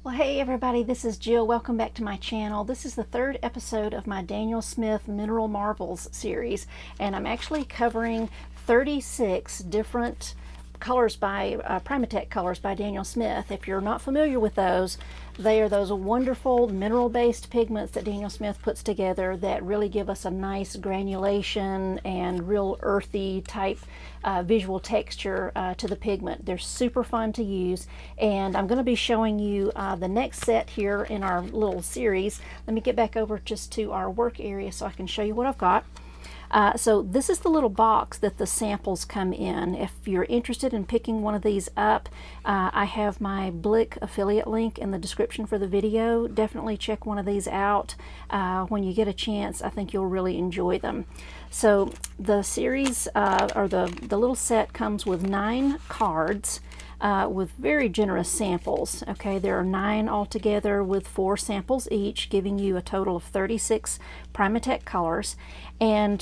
Well, hey everybody, this is Jill. Welcome back to my channel. This is the third episode of my Daniel Smith Mineral Marvels series, and I'm actually covering 36 different colors by Primatek colors by Daniel Smith. If you're not familiar with those, they are those wonderful mineral-based pigments that Daniel Smith puts together that really give us a nice granulation and real earthy type visual texture to the pigment. They're super fun to use, and I'm going to be showing you the next set here in our little series. Let me get back over just to our work area so I can show you what I've got. So this is the little box that the samples come in. If you're interested in picking one of these up, I have my Blick affiliate link in the description for the video. Definitely check one of these out when you get a chance. I think you'll really enjoy them. So the series, or the little set, comes with 9 cards. With very generous samples. Okay, there are 9 altogether with 4 samples each, giving you a total of 36 Primatek colors. And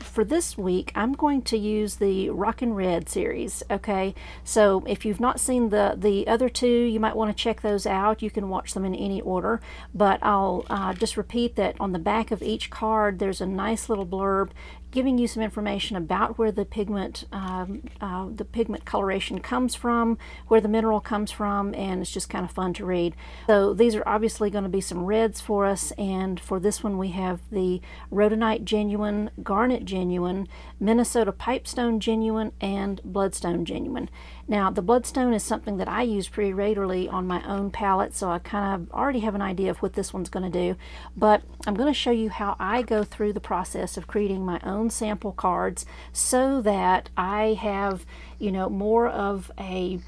for this week, I'm going to use the Rockin Red series. Okay, so if you've not seen the other 2, you might want to check those out. You can watch them in any order, but I'll just repeat that on the back of each card, there's a nice little blurb giving you some information about where the pigment coloration comes from, where the mineral comes from, and it's just kind of fun to read. So these are obviously going to be some reds for us, and for this one we have the rhodonite genuine, garnet genuine, Minnesota pipestone genuine, and bloodstone genuine. Now the bloodstone is something that I use pretty regularly on my own palette, so I kind of already have an idea of what this one's going to do, but I'm going to show you how I go through the process of creating my own sample cards so that I have, more of a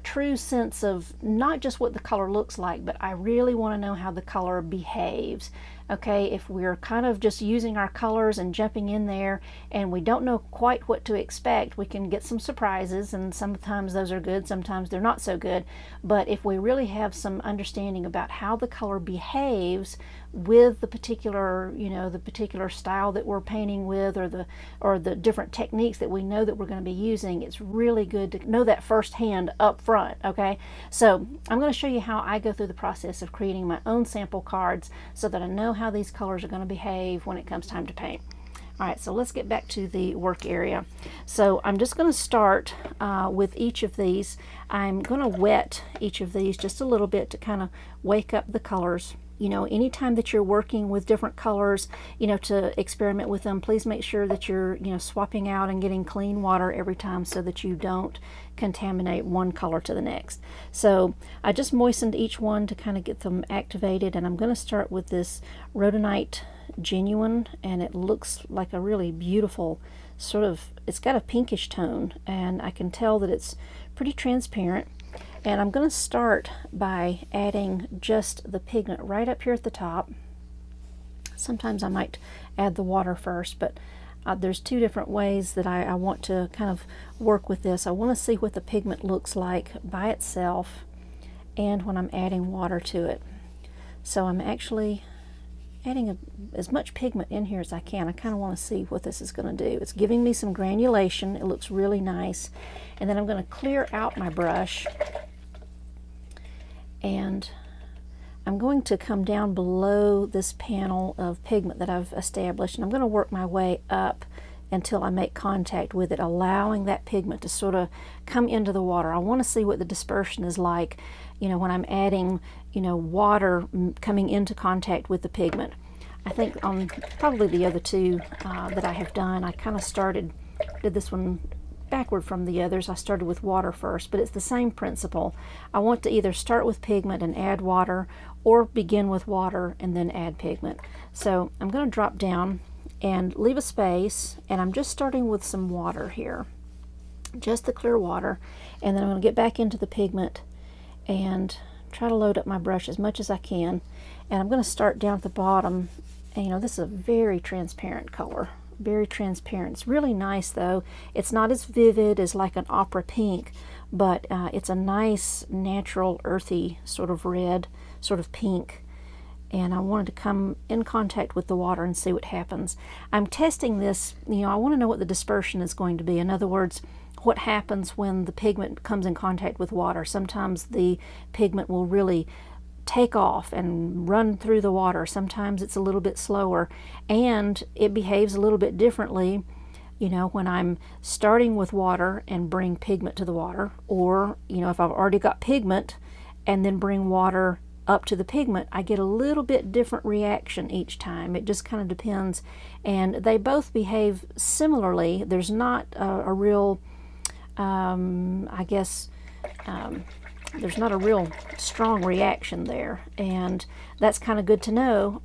true sense of not just what the color looks like, but I really want to know how the color behaves. Okay, if we're kind of just using our colors and jumping in there and we don't know quite what to expect, we can get some surprises, and sometimes those are good, sometimes they're not so good. But if we really have some understanding about how the color behaves with the particular, the particular style that we're painting with, or the different techniques that we know that we're going to be using, it's really good to know that firsthand up front. Okay, so I'm going to show you how I go through the process of creating my own sample cards so that I know how these colors are going to behave when it comes time to paint. All right, so let's get back to the work area. So I'm just going to start with each of these. I'm going to wet each of these just a little bit to kind of wake up the colors. Anytime that you're working with different colors, to experiment with them, please make sure that you're, swapping out and getting clean water every time so that you don't contaminate one color to the next. So I just moistened each one to kind of get them activated, and I'm going to start with this rhodonite genuine, and it looks like a really beautiful sort of, it's got a pinkish tone, and I can tell that it's pretty transparent. And I'm going to start by adding just the pigment right up here at the top. Sometimes I might add the water first, but there's 2 different ways that I want to kind of work with this. I want to see what the pigment looks like by itself and when I'm adding water to it. So I'm actually adding as much pigment in here as I can. I kind of want to see what this is going to do. It's giving me some granulation. It looks really nice. And then I'm going to clear out my brush, and I'm going to come down below this panel of pigment that I've established, and I'm going to work my way up until I make contact with it, allowing that pigment to sort of come into the water. I want to see what the dispersion is like, when I'm adding, water coming into contact with the pigment. I think on probably the other 2 that I have done, I kind of did this one backward from the others. I started with water first, but it's the same principle. I want to either start with pigment and add water, or begin with water and then add pigment. So I'm going to drop down and leave a space, and I'm just starting with some water here, just the clear water, and then I'm going to get back into the pigment and try to load up my brush as much as I can. And I'm going to start down at the bottom, and this is a very transparent color. Very transparent. It's really nice though. It's not as vivid as like an opera pink, but it's a nice natural earthy sort of red, sort of pink. and I wanted to come in contact with the water and see what happens. I'm testing this, I want to know what the dispersion is going to be. In other words, what happens when the pigment comes in contact with water. Sometimes the pigment will really take off and run through the water. Sometimes it's a little bit slower, and it behaves a little bit differently, when I'm starting with water and bring pigment to the water, or, if I've already got pigment and then bring water up to the pigment, I get a little bit different reaction each time. It just kind of depends, and they both behave similarly. There's not a real there's not a real strong reaction there, and that's kind of good to know.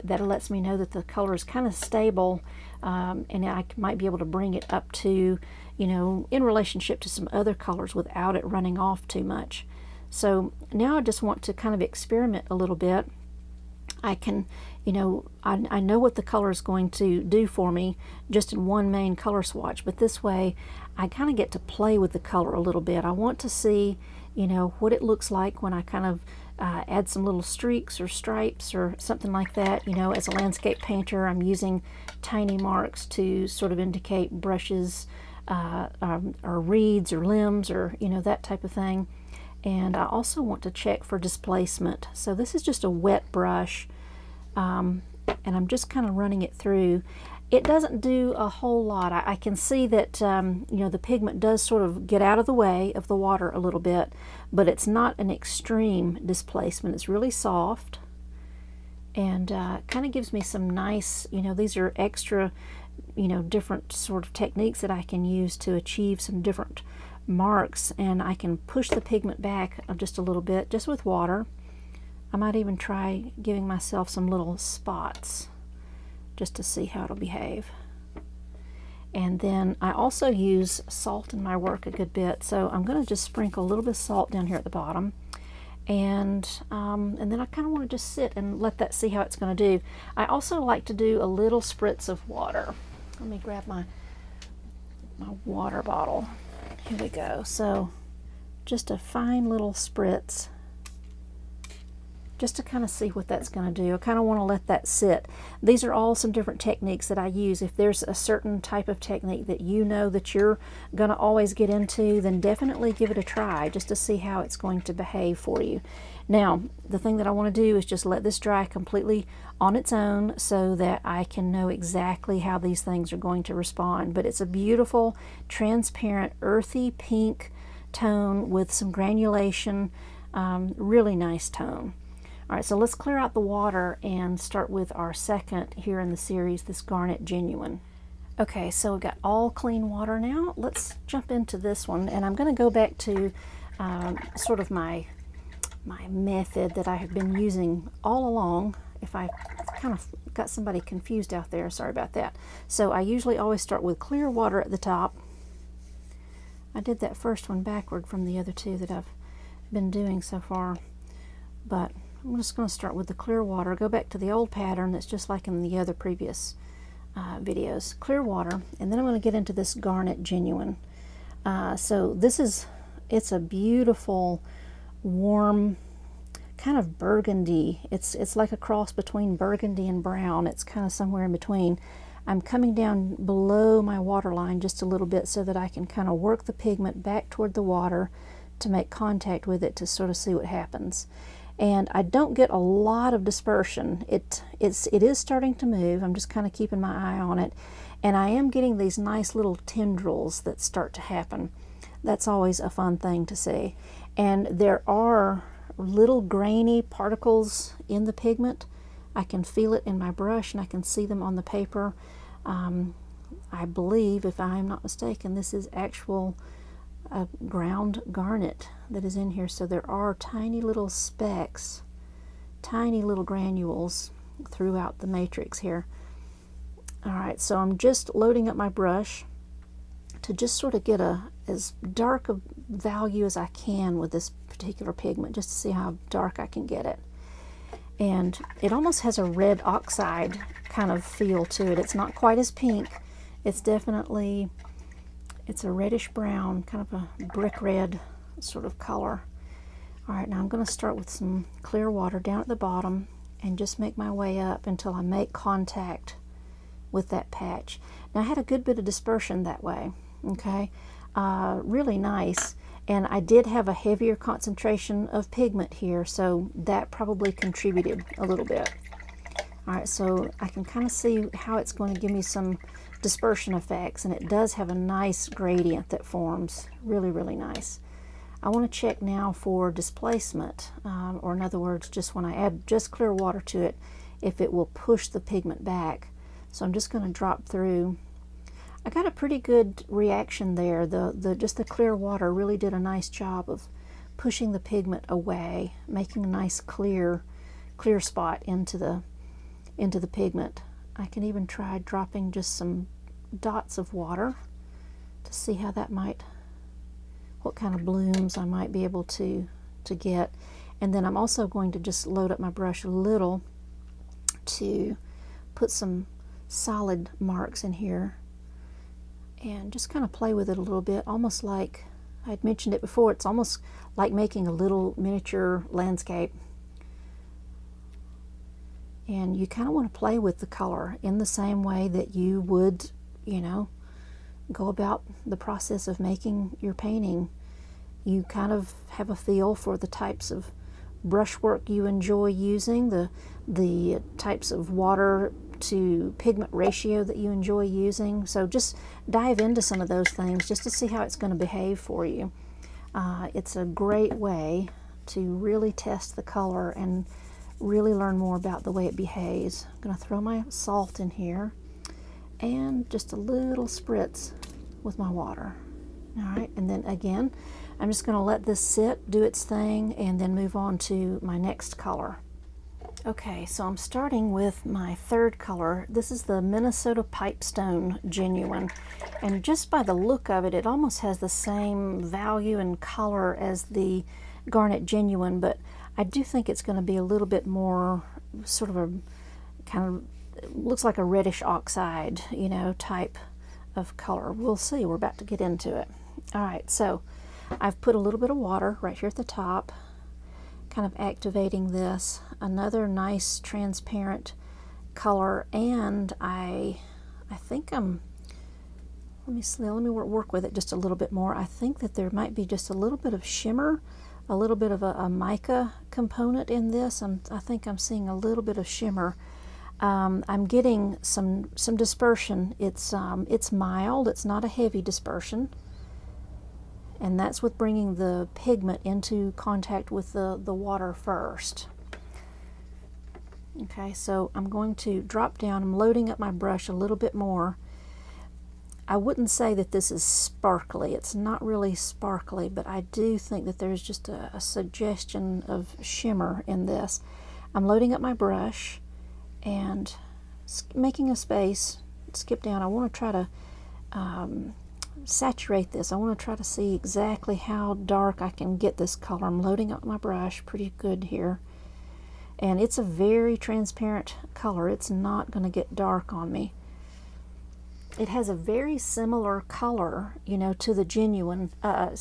That lets me know that the color is kind of stable, and I might be able to bring it up to, in relationship to some other colors without it running off too much. So now I just want to kind of experiment a little bit. I can, I know what the color is going to do for me just in one main color swatch, but this way I kind of get to play with the color a little bit. I want to see, what it looks like when I kind of add some little streaks or stripes or something like that. As a landscape painter, I'm using tiny marks to sort of indicate brushes or reeds or limbs or, that type of thing. And I also want to check for displacement. So this is just a wet brush, and I'm just kind of running it through. It doesn't do a whole lot. I can see that the pigment does sort of get out of the way of the water a little bit, but it's not an extreme displacement. It's really soft, and kind of gives me some nice, these are extra, different sort of techniques that I can use to achieve some different marks, and I can push the pigment back just a little bit, just with water. I might even try giving myself some little spots just to see how it'll behave. And then I also use salt in my work a good bit, so I'm going to just sprinkle a little bit of salt down here at the bottom, and then I kind of want to just sit and let that see how it's going to do. I also like to do a little spritz of water. Let me grab my water bottle. Here we go. So just a fine little spritz, just to kind of see what that's going to do. I kind of want to let that sit. These are all some different techniques that I use. If there's a certain type of technique that that you're going to always get into, then definitely give it a try just to see how it's going to behave for you. Now, the thing that I want to do is just let this dry completely on its own so that I can know exactly how these things are going to respond. But it's a beautiful, transparent, earthy pink tone with some granulation, really nice tone. All right, so let's clear out the water and start with our second here in the series, this Garnet Genuine. Okay, so we've got all clean water now. Let's jump into this one, and I'm going to go back to sort of my method that I have been using all along. If I kind of got somebody confused out there, sorry about that. So I usually always start with clear water at the top. I did that first one backward from the other two that I've been doing so far, but I'm just going to start with the clear water, go back to the old pattern that's just like in the other previous videos. Clear water, and then I'm going to get into this Garnet Genuine. So it's a beautiful, warm, kind of burgundy. It's like a cross between burgundy and brown. It's kind of somewhere in between. I'm coming down below my water line just a little bit so that I can kind of work the pigment back toward the water to make contact with it to sort of see what happens. And I don't get a lot of dispersion. It is starting to move. I'm just kind of keeping my eye on it, and I am getting these nice little tendrils that start to happen. That's always a fun thing to see. And there are little grainy particles in the pigment. I can feel it in my brush, and I can see them on the paper. I believe, if I am not mistaken, this is actual ground garnet that is in here. So there are tiny little specks, tiny little granules throughout the matrix here. All right, so I'm just loading up my brush to just sort of get as dark a value as I can with this particular pigment, just to see how dark I can get it. And it almost has a red oxide kind of feel to it. It's not quite as pink. It's definitely, it's a reddish brown, kind of a brick red sort of color. All right, now I'm going to start with some clear water down at the bottom, and just make my way up until I make contact with that patch. Now I had a good bit of dispersion that way, okay? Really nice. And I did have a heavier concentration of pigment here, so that probably contributed a little bit. All right, so I can kind of see how it's going to give me some dispersion effects, and it does have a nice gradient that forms. Really, really nice. I want to check now for displacement, or in other words, just when I add just clear water to it, if it will push the pigment back. So I'm just going to drop through. I got a pretty good reaction there. Just the clear water really did a nice job of pushing the pigment away, making a nice clear spot into the pigment. I can even try dropping just some dots of water to see how that might, what kind of blooms I might be able to get. And then I'm also going to just load up my brush a little to put some solid marks in here and just kind of play with it a little bit, almost like I'd mentioned it before. It's almost like making a little miniature landscape. And you kind of want to play with the color in the same way that you would, you know, go about the process of making your painting. You kind of have a feel for the types of brushwork you enjoy using, the types of water to pigment ratio that you enjoy using. So just dive into some of those things just to see how it's going to behave for you. It's a great way to really test the color and really learn more about the way it behaves. I'm going to throw my salt in here and just a little spritz with my water. All right, and then again, I'm just going to let this sit, do its thing, and then move on to my next color. Okay, so I'm starting with my third color. This is the Minnesota Pipestone Genuine, and just by the look of it, it almost has the same value and color as the Garnet Genuine, but I do think it's going to be a little bit more sort of a kind of, looks like a reddish oxide, you know, type of color. We'll see. We're about to get into it. All right, so I've put a little bit of water right here at the top, kind of activating this. Another nice transparent color, and I think let me see, let me work with it just a little bit more. I think that there might be just a little bit of shimmer, a little bit of a mica component in this. I think I'm seeing a little bit of shimmer. I'm getting some dispersion. It's mild. It's not a heavy dispersion, and that's with bringing the pigment into contact with the water first. Okay, so I'm going to drop down. I'm loading up my brush a little bit more. I wouldn't say that this is sparkly. It's not really sparkly, but I do think that there's just a suggestion of shimmer in this. I'm loading up my brush and making a space, skip down. I want to try to saturate this. I want to try to see exactly how dark I can get this color. I'm loading up my brush pretty good here. And it's a very transparent color. It's not going to get dark on me. It has a very similar color, you know, to the genuine, to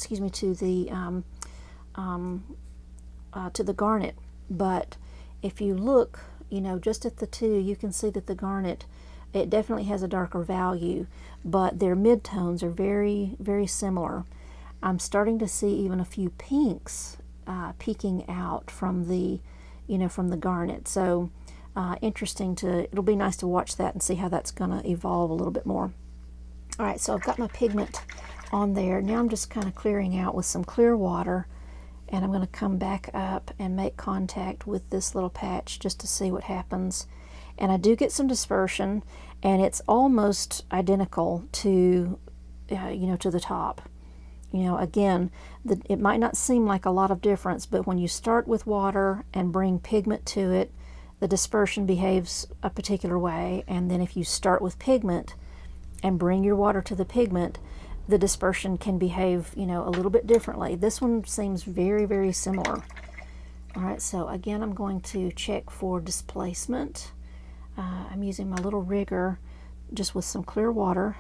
the garnet. But if you look, you know, just at the two, you can see that the garnet, it definitely has a darker value, but their midtones are very, very similar. I'm starting to see even a few pinks peeking out from the, you know, from the garnet. So interesting it'll be nice to watch that and see how that's going to evolve a little bit more. All right, so I've got my pigment on there. Now I'm just kind of clearing out with some clear water, and I'm going to come back up and make contact with this little patch just to see what happens. And I do get some dispersion, and it's almost identical to, you know, to the top. You know, again, it might not seem like a lot of difference, but when you start with water and bring pigment to it, the dispersion behaves a particular way. And then if you start with pigment and bring your water to the pigment, the dispersion can behave, you know, a little bit differently. This one seems very, very similar. All right, so again, I'm going to check for displacement. I'm using my little rigger just with some clear water.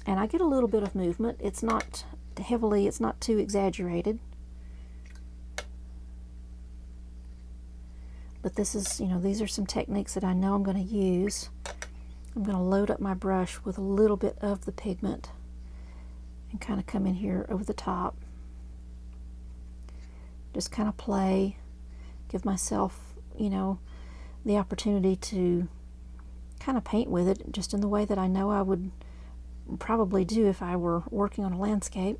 And I get a little bit of movement. It's not heavily, it's not too exaggerated. But this is, you know, these are some techniques that I know I'm going to use. I'm going to load up my brush with a little bit of the pigment and kind of come in here over the top. Just kind of play, give myself, you know, the opportunity to kind of paint with it just in the way that I know I would probably do if I were working on a landscape.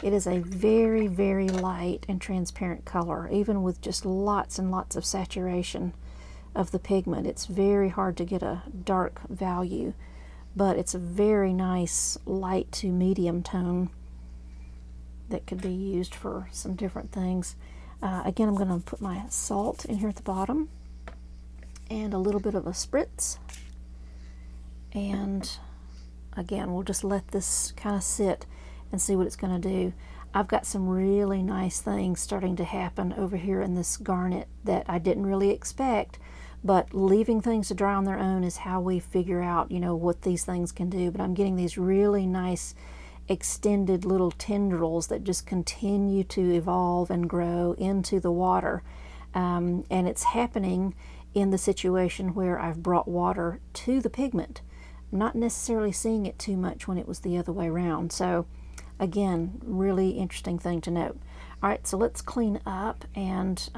It is a very, very light and transparent color, even with just lots and lots of saturation of the pigment. It's very hard to get a dark value, but it's a very nice light to medium tone that could be used for some different things. Again, I'm going to put my salt in here at the bottom and a little bit of a spritz. And again, we'll just let this kind of sit and see what it's going to do. I've got some really nice things starting to happen over here in this garnet that I didn't really expect, but leaving things to dry on their own is how we figure out, you know, what these things can do. But I'm getting these really nice extended little tendrils that just continue to evolve and grow into the water. And it's happening in the situation where I've brought water to the pigment. I'm not necessarily seeing it too much when it was the other way around. So again, really interesting thing to note. All right, so let's clean up and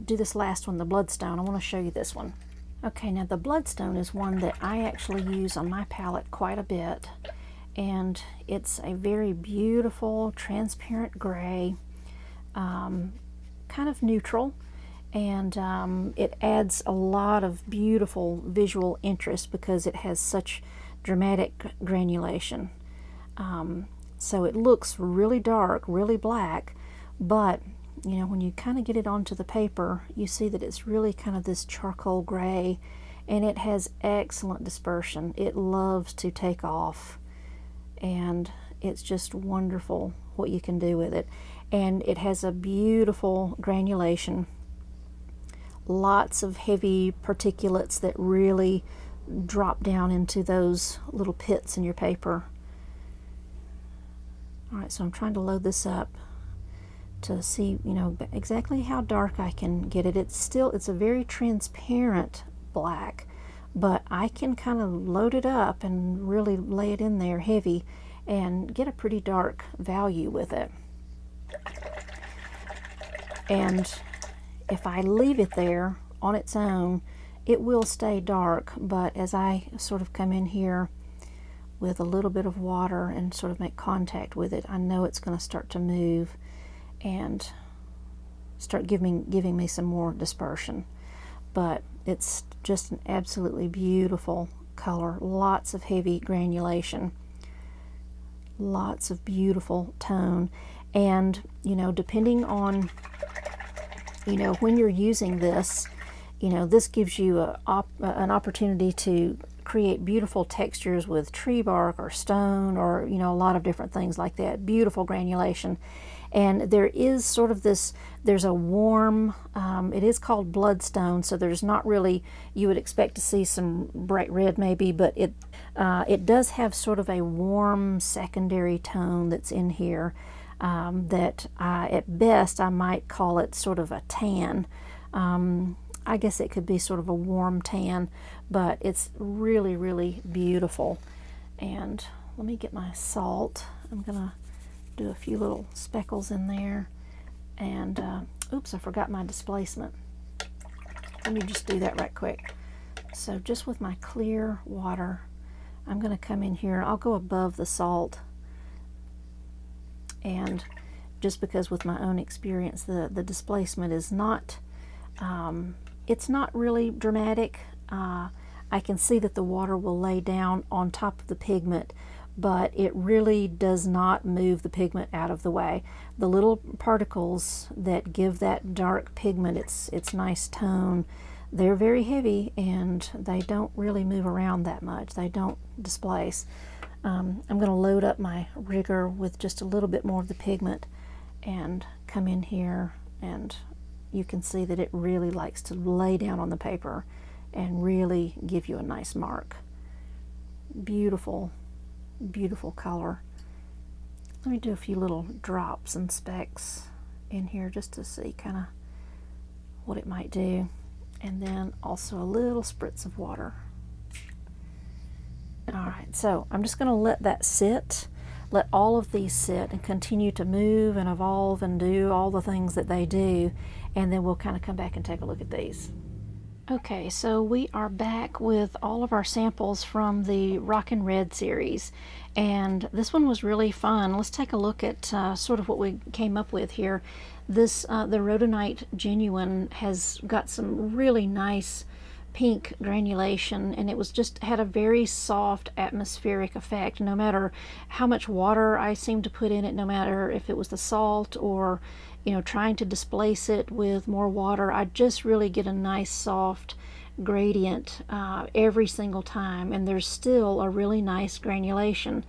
do this last one, the bloodstone. I want to show you this one. Okay, now the bloodstone is one that I actually use on my palette quite a bit. And it's a very beautiful, transparent gray, kind of neutral. And it adds a lot of beautiful visual interest because it has such dramatic granulation. So it looks really dark, really black, but you know, when you kind of get it onto the paper, you see that it's really kind of this charcoal gray, and it has excellent dispersion. It loves to take off, and it's just wonderful what you can do with it. And it has a beautiful granulation, lots of heavy particulates that really drop down into those little pits in your paper. All right, so I'm trying to load this up to see, you know, exactly how dark I can get it. It's a very transparent black, but I can kind of load it up and really lay it in there heavy and get a pretty dark value with it. And if I leave it there on its own, it will stay dark, but as I sort of come in here with a little bit of water and sort of make contact with it, I know it's going to start to move and start giving me some more dispersion. But it's just an absolutely beautiful color, lots of heavy granulation, lots of beautiful tone. And you know, depending on, you know, when you're using this, you know, this gives you an opportunity to create beautiful textures with tree bark or stone, or you know, a lot of different things like that. Beautiful granulation. And there is sort of this, there's a warm, it is called bloodstone, so there's not really, you would expect to see some bright red maybe, but it does have sort of a warm secondary tone that's in here, that at best I might call it sort of a tan. I guess it could be sort of a warm tan, but it's really, really beautiful. And let me get my salt. I'm gonna do a few little speckles in there. And oops, I forgot my displacement. Let me just do that right quick. So just with my clear water, I'm gonna come in here. I'll go above the salt, and just because with my own experience, the displacement is not, it's not really dramatic. I can see that the water will lay down on top of the pigment, but it really does not move the pigment out of the way. The little particles that give that dark pigment its nice tone, they're very heavy and they don't really move around that much. They don't displace. I'm going to load up my rigger with just a little bit more of the pigment and come in here, and you can see that it really likes to lay down on the paper and really give you a nice mark. Beautiful, beautiful color. Let me do a few little drops and specks in here just to see kind of what it might do. And then also a little spritz of water. Alright, so I'm just going to let that sit, let all of these sit and continue to move and evolve and do all the things that they do, and then we'll kind of come back and take a look at these. Okay, so we are back with all of our samples from the Rockin Red series, and this one was really fun. Let's take a look at sort of what we came up with here. This the rhodonite genuine has got some really nice pink granulation, and it was just had a very soft atmospheric effect. No matter how much water I seemed to put in it, no matter if it was the salt or trying to displace it with more water, I just really get a nice soft gradient every single time, and there's still a really nice granulation.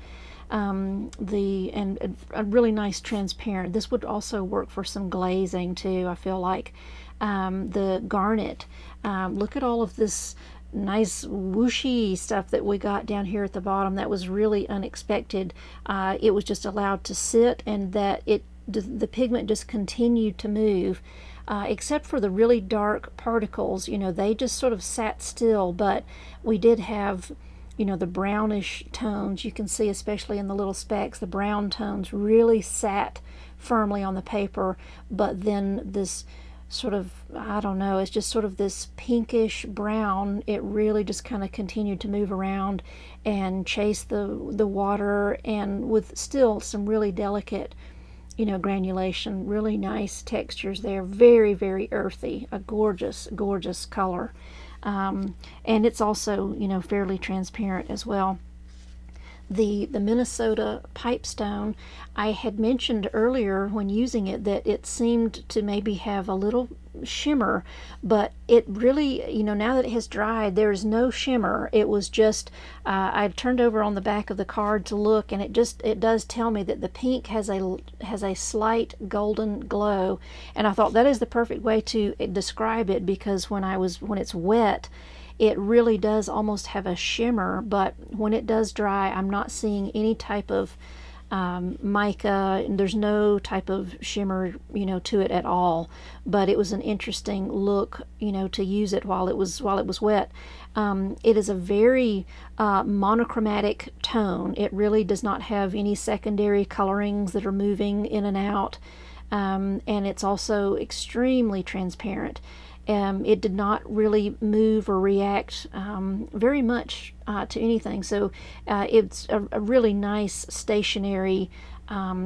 And a really nice transparent. This would also work for some glazing too, I feel like. The garnet, look at all of this nice whooshy stuff that we got down here at the bottom. That was really unexpected. It was just allowed to sit, and that the pigment just continued to move, except for the really dark particles. They just sort of sat still, but we did have the brownish tones. You can see, especially in the little specks, the brown tones really sat firmly on the paper, but then this sort of, I don't know, it's just sort of this pinkish brown. It really just kind of continued to move around and chase the water, and with still some really delicate granulation, really nice textures there. Very, very earthy, a gorgeous, gorgeous color. And it's also, fairly transparent as well. The Minnesota pipestone, I had mentioned earlier when using it that it seemed to maybe have a little shimmer, but it really, now that it has dried, there's no shimmer. It was just, I turned over on the back of the card to look, and it does tell me that the pink has a slight golden glow, and I thought that is the perfect way to describe it, because when it's wet, it really does almost have a shimmer, but when it does dry, I'm not seeing any type of mica, and there's no type of shimmer, to it at all. But it was an interesting look, to use it while it was wet. It is a very monochromatic tone. It really does not have any secondary colorings that are moving in and out, and it's also extremely transparent. It did not really move or react very much to anything. So it's a really nice stationary,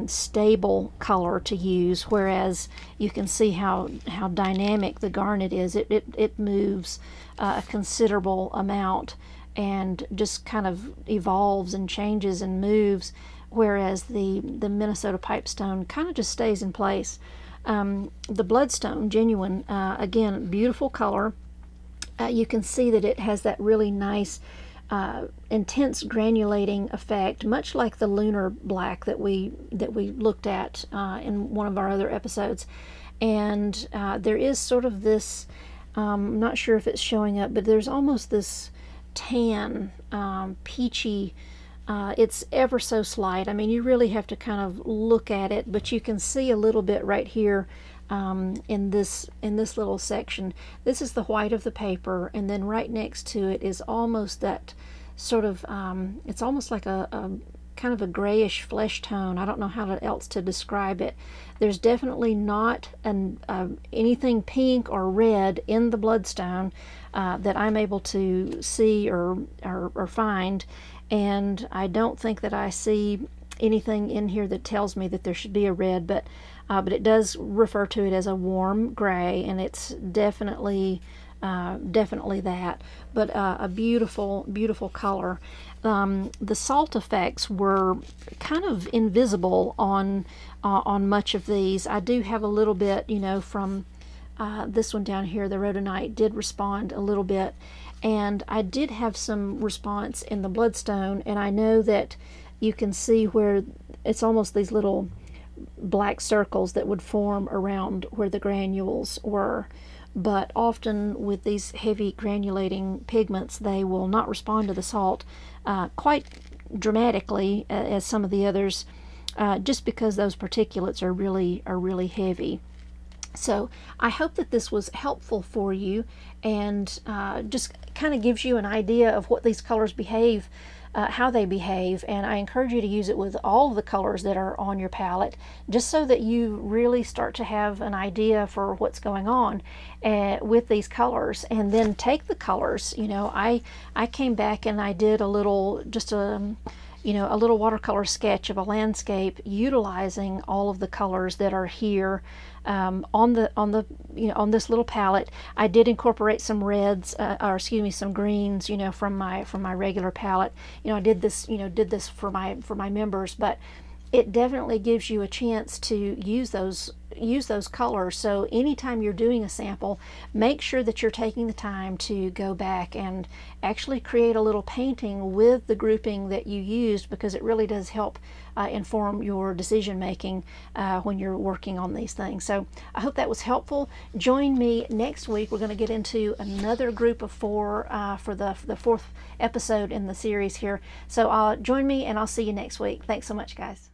stable color to use, whereas you can see how dynamic the garnet is. It moves a considerable amount and just kind of evolves and changes and moves, whereas the Minnesota pipestone kind of just stays in place. The bloodstone genuine, again, beautiful color. You can see that it has that really nice intense granulating effect, much like the lunar black that we looked at in one of our other episodes. And there is sort of this, I'm not sure if it's showing up, but there's almost this tan, peachy. It's ever so slight. I mean, you really have to kind of look at it, but you can see a little bit right here in this little section. This is the white of the paper, and then right next to it is almost that sort of, it's almost like a kind of a grayish flesh tone. I don't know how else to describe it. There's definitely not anything pink or red in the bloodstone that I'm able to see or find. And I don't think that I see anything in here that tells me that there should be a red, but it does refer to it as a warm gray, and it's definitely that. But a beautiful, beautiful color. The salt effects were kind of invisible on much of these. I do have a little bit, from this one down here. The rhodonite did respond a little bit. And I did have some response in the bloodstone, and I know that you can see where it's almost these little black circles that would form around where the granules were. But often with these heavy granulating pigments, they will not respond to the salt quite dramatically as some of the others. just because those particulates are really heavy. So I hope that this was helpful for you, and just kind of gives you an idea of what these colors behave, how they behave. And I encourage you to use it with all of the colors that are on your palette, just so that you really start to have an idea for what's going on with these colors. And then take the colors, you know, I came back and I did a little, just a little watercolor sketch of a landscape utilizing all of the colors that are here on this little palette. I did incorporate some reds, or excuse me, some greens, from my regular palette. I did this for my members, but it definitely gives you a chance to use those colors. So anytime you're doing a sample, make sure that you're taking the time to go back and actually create a little painting with the grouping that you used, because it really does help inform your decision making when you're working on these things. So I hope that was helpful. Join me next week. We're going to get into another group of 4 for the 4th episode in the series here. So join me, and I'll see you next week. Thanks so much, guys.